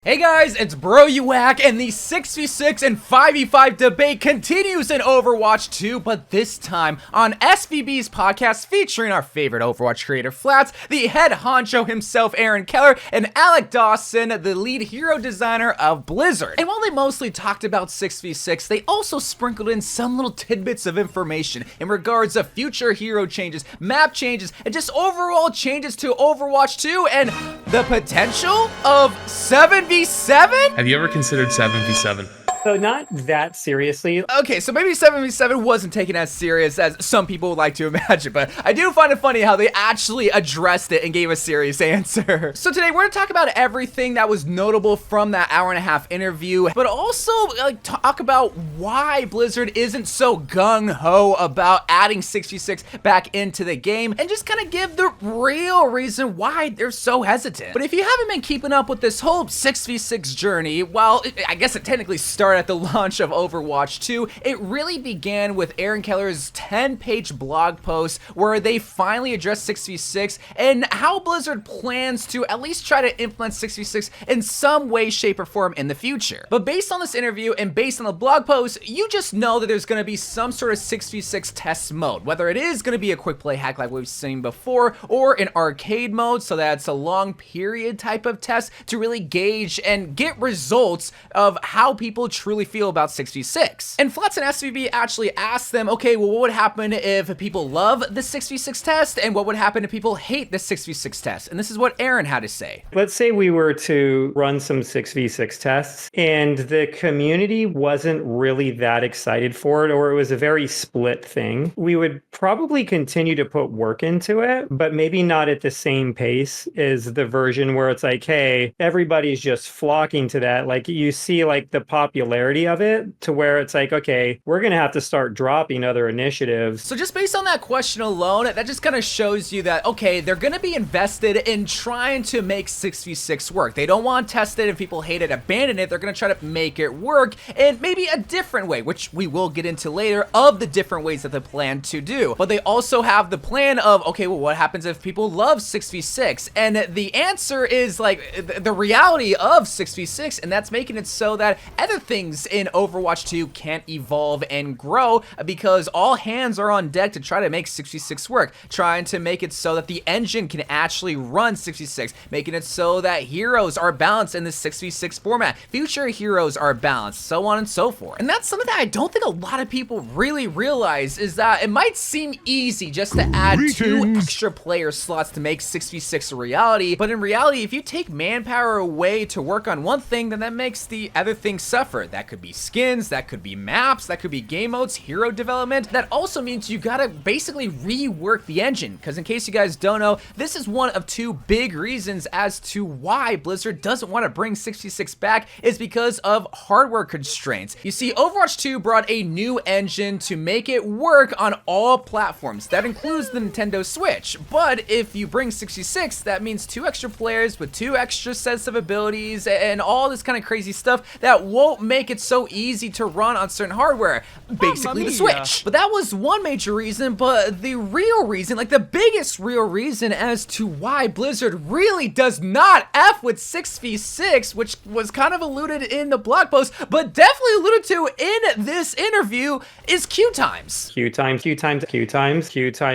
Hey guys, it's Bro You Whack, and the 6v6 and 5v5 debate continues in Overwatch 2, but this time on SVB's podcast featuring our favorite Overwatch creator Flats, the head honcho himself Aaron Keller, and Alec Dawson, the lead hero designer of Blizzard. And while they mostly talked about 6v6, they also sprinkled in some little tidbits of information in regards of future hero changes, map changes, and just overall changes to Overwatch 2, and the potential of 7v7? Have you ever considered 7v7? So not that seriously. Okay, so maybe 7v7 wasn't taken as serious as some people would like to imagine, but I do find it funny how they actually addressed it and gave a serious answer. So today we're gonna talk about everything that was notable from that hour-and-a-half interview, but also talk about why Blizzard isn't so gung-ho about adding 6v6 back into the game, and just kind of give the real reason why they're so hesitant. But if you haven't been keeping up with this whole 6v6 journey, well, I guess it technically started at the launch of Overwatch 2, it really began with Aaron Keller's 10-page blog post where they finally addressed 6v6 and how Blizzard plans to at least try to implement 6v6 in some way, shape, or form in the future. But based on this interview and based on the blog post, you just know that there's going to be some sort of 6v6 test mode, whether it is going to be a quick play hack like we've seen before, or an arcade mode, so that it's a long period type of test to really gauge and get results of how people truly feel about 6v6. And Flats and SVB actually asked them, okay, well, what would happen if people love the 6v6 test, and what would happen if people hate the 6v6 test? And this is what Aaron had to say. Let's say we were to run some 6v6 tests and the community wasn't really that excited for it, or it was a very split thing. We would probably continue to put work into it, but maybe not at the same pace as the version where it's like, hey, everybody's just flocking to that. Like you see like the popularity of it to where it's like, okay, we're going to have to start dropping other initiatives. So just based on that question alone, that just kind of shows you that, okay, they're going to be invested in trying to make 6v6 work. They don't want to test it and people hate it, abandon it. They're going to try to make it work in maybe a different way, which we will get into later, of the different ways that they plan to do. But they also have the plan of, okay, well, what happens if people love 6v6? And the answer is like the reality of 6v6, and that's making it so that other things in Overwatch 2 can't evolve and grow because all hands are on deck to try to make 6v6 work, trying to make it so that the engine can actually run 6v6, making it so that heroes are balanced in the 6v6 format, future heroes are balanced, so on and so forth. And that's something that I don't think a lot of people really realize, is that it might seem easy just to add 2 extra player slots to make 6v6 a reality, but in reality, if you take manpower away to work on one thing, then that makes the other thing suffer. That could be skins, that could be maps, that could be game modes, hero development. That also means you gotta basically rework the engine, because in case you guys don't know, this is one of 2 big reasons as to why Blizzard doesn't want to bring 6v6 back, is because of hardware constraints. You see, Overwatch 2 brought a new engine to make it work on all platforms. That includes the Nintendo Switch, but if you bring 6v6, that means 2 extra players with 2 extra sets of abilities and all this kind of crazy stuff that won't make it so easy to run on certain hardware, basically the Switch. But that was one major reason, but the real reason, like the biggest real reason as to why Blizzard really does not F with 6v6, which was kind of alluded in the blog post, but definitely alluded to in this interview, is queue times. Queue time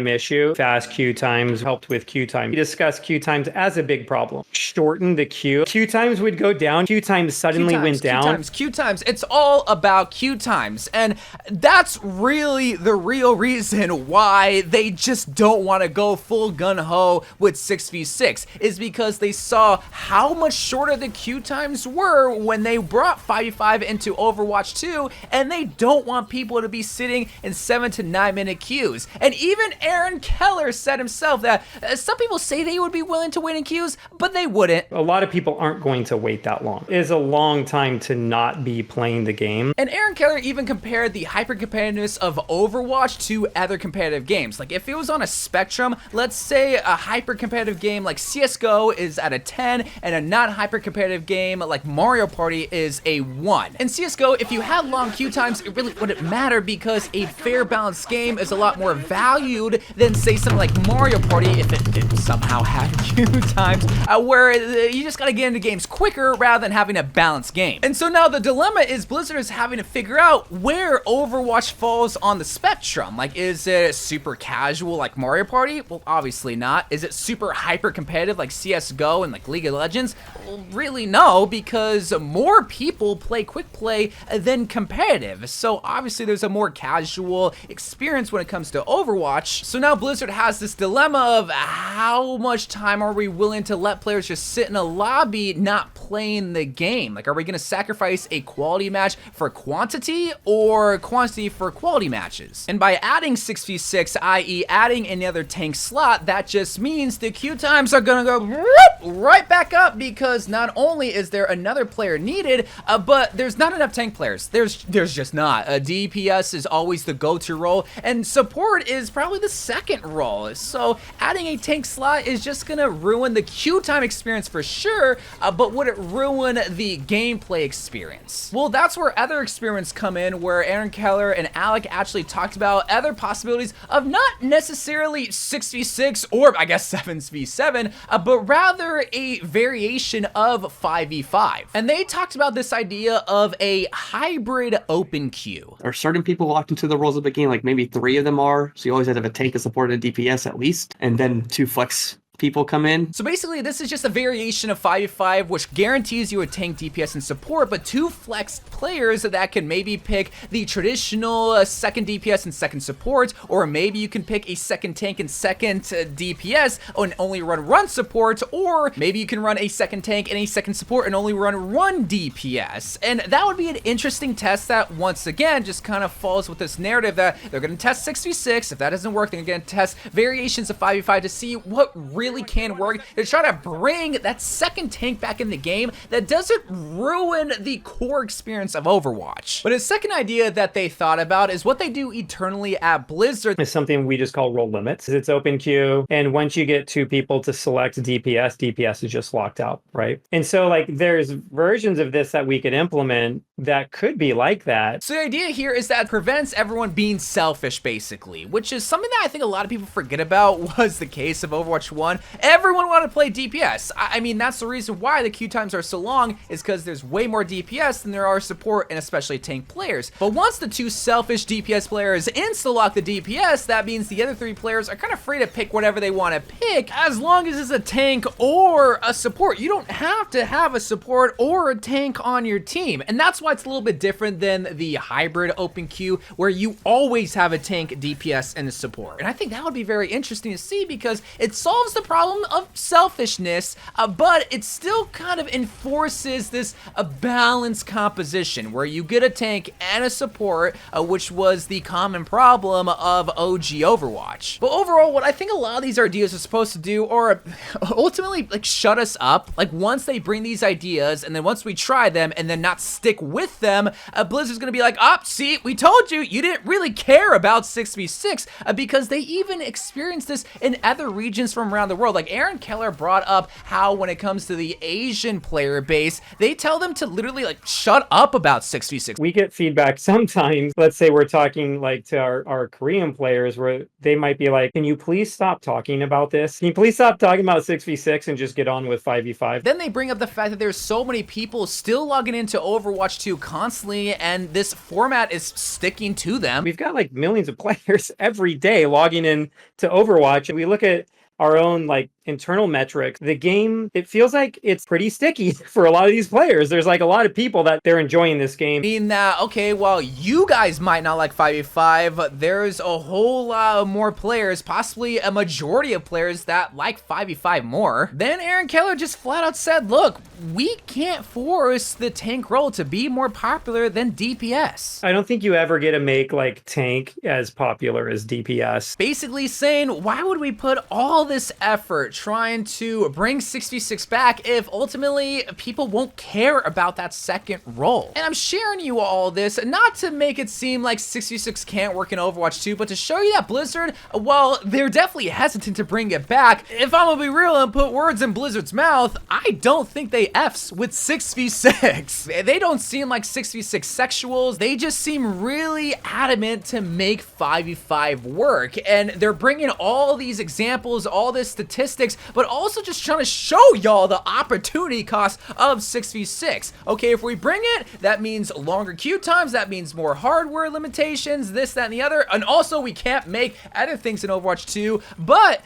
issue, fast queue times helped with queue time. We discussed queue times as a big problem. Shorten the queue. Queue times would go down. Queue times suddenly went down. Queue times. It's all about queue times. And that's really the real reason why they just don't want to go full gun-ho with 6v6, is because they saw how much shorter the queue times were when they brought 5v5 into Overwatch 2, and they don't want people to be sitting in 7 to 9 minute queues. And even Aaron Keller said himself that some people say they would be willing to wait in queues, but they wouldn't. A lot of people aren't going to wait that long. It is a long time to not be actually playing the game. And Aaron Keller even compared the hyper-competitiveness of Overwatch to other competitive games. Like if it was on a spectrum, let's say a hyper-competitive game like CSGO is at a 10 and a not hyper-competitive game like Mario Party is a 1. In CSGO, if you had long queue times, it really wouldn't matter because a fair balanced game is a lot more valued than say something like Mario Party if it somehow had queue times where you just gotta get into games quicker rather than having a balanced game. And so now the dilemma is Blizzard is having to figure out where Overwatch falls on the spectrum. Like, is it super casual like Mario Party? Well, obviously not. Is it super hyper competitive like CSGO and like League of Legends? Well, really no, because more people play quick play than competitive. So obviously there's a more casual experience when it comes to Overwatch. So now Blizzard has this dilemma of how much time are we willing to let players just sit in a lobby not playing the game? Like, are we going to sacrifice a quality match for quantity or quantity for quality matches? And by adding 6v6, i.e. adding another tank slot, that just means the queue times are going to go right back up because not only is there another player needed, but there's not enough tank players. There's just not. DPS is always the go-to role, and support is probably the second role. So adding a tank slot is just going to ruin the queue time experience for sure, but would it ruin the gameplay experience? Well, that's where other experiments come in, where Aaron Keller and Alec actually talked about other possibilities of not necessarily 6v6 or I guess 7v7, but rather a variation of 5v5. And they talked about this idea of a hybrid open queue. Are certain people locked into the roles of the game? Like maybe 3 of them are, so you always have to have a tank, a support, and a DPS at least, and then 2 flex people come in. So basically this is just a variation of 5v5 which guarantees you a tank, DPS, and support, but 2 flex players that can maybe pick the traditional second DPS and second support, or maybe you can pick a second tank and second DPS and only run support, or maybe you can run a second tank and a second support and only run DPS. And that would be an interesting test that once again just kind of falls with this narrative that they're going to test 6v6. If that doesn't work, they're going to test variations of 5v5 to see what really can work. They're trying to bring that second tank back in the game that doesn't ruin the core experience of Overwatch. But a second idea that they thought about is what they do eternally at Blizzard. It's something we just call role limits. It's open queue, and once you get 2 people to select DPS is just locked out, right? And so like there's versions of this that we could implement that could be like that. So the idea here is that it prevents everyone being selfish basically, which is something that I think a lot of people forget about was the case of Overwatch 1. Everyone wanted to play DPS. I mean, that's the reason why the queue times are so long, is because there's way more DPS than there are support and especially tank players. But once the 2 selfish DPS players insta-lock the DPS, that means the other 3 players are kind of free to pick whatever they want to pick as long as it's a tank or a support. You don't have to have a support or a tank on your team. And that's why it's a little bit different than the hybrid open queue where you always have a tank, DPS, and a support. And I think that would be very interesting to see because it solves the problem of selfishness, but it still kind of enforces this balanced composition where you get a tank and a support, which was the common problem of OG Overwatch. But overall, what I think a lot of these ideas are supposed to do are ultimately like shut us up. Like once they bring these ideas and then once we try them and then not stick with them, Blizzard's gonna be like, see, we told you, you didn't really care about 6v6 because they even experienced this in other regions from around the world. Like Aaron Keller brought up how when it comes to the Asian player base, they tell them to literally like shut up about 6v6. We get feedback sometimes, let's say we're talking like to our Korean players where they might be like, can you please stop talking about this? Can you please stop talking about 6v6 and just get on with 5v5? Then they bring up the fact that there's so many people still logging into Overwatch 2 constantly and this format is sticking to them. We've got like millions of players every day logging in to Overwatch, and we look at our own like internal metrics, the game, it feels like it's pretty sticky for a lot of these players. There's like a lot of people that they're enjoying this game. Mean that, okay, while you guys might not like 5v5, there's a whole lot more players, possibly a majority of players that like 5v5 more. Then Aaron Keller just flat out said, look, we can't force the tank role to be more popular than DPS. I don't think you ever get to make like tank as popular as DPS. Basically saying, why would we put all all this effort trying to bring 6v6 back if ultimately people won't care about that second role? And I'm sharing you all this not to make it seem like 6v6 can't work in Overwatch 2, but to show you that Blizzard, while they're definitely hesitant to bring it back, if I'm gonna be real and put words in Blizzard's mouth, I don't think they F's with 6v6. They don't seem like 6v6 sexuals. They just seem really adamant to make 5v5 work. And they're bringing all these examples, all this statistics, but also just trying to show y'all the opportunity cost of 6v6. Okay, if we bring it, that means longer queue times, that means more hardware limitations, this, that, and the other. And also we can't make other things in Overwatch 2, but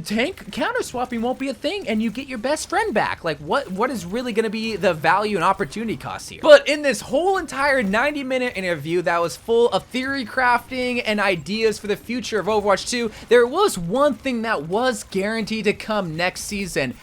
tank counter swapping won't be a thing and you get your best friend back. Like what is really going to be the value and opportunity cost here? But in this whole entire 90-minute interview that was full of theory crafting and ideas for the future of Overwatch 2, there was one thing that was guaranteed to come next season.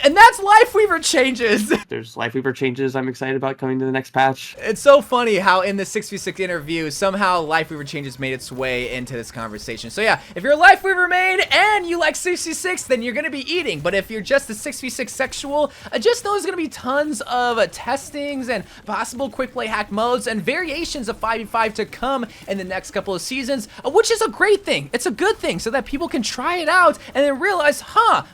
And that's Lifeweaver changes. There's Lifeweaver changes I'm excited about coming to the next patch. It's so funny how in the 6v6 interview, somehow Lifeweaver changes made its way into this conversation. So yeah, if you're a Lifeweaver main and you like 6v6, then you're going to be eating. But if you're just a 6v6 sexual, just know there's going to be tons of testings and possible quick play hack modes and variations of 5v5 to come in the next couple of seasons, which is a great thing. It's a good thing so that people can try it out and then realize,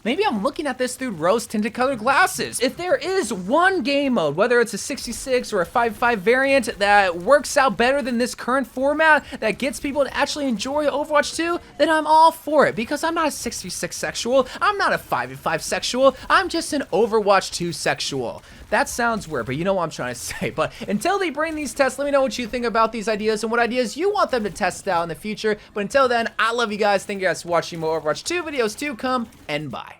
maybe I'm looking at this through rose tinted colored glasses. If there is one game mode, whether it's a 66 or a 5v5 variant that works out better than this current format, that gets people to actually enjoy Overwatch 2, then I'm all for it, because I'm not a 6v6 sexual, I'm not a 5v5 sexual, I'm just an Overwatch 2 sexual. That sounds weird, but you know what I'm trying to say. But until they bring these tests, let me know what you think about these ideas and what ideas you want them to test out in the future. But until then, I love you guys. Thank you guys for watching more Overwatch 2 videos to come, and bye.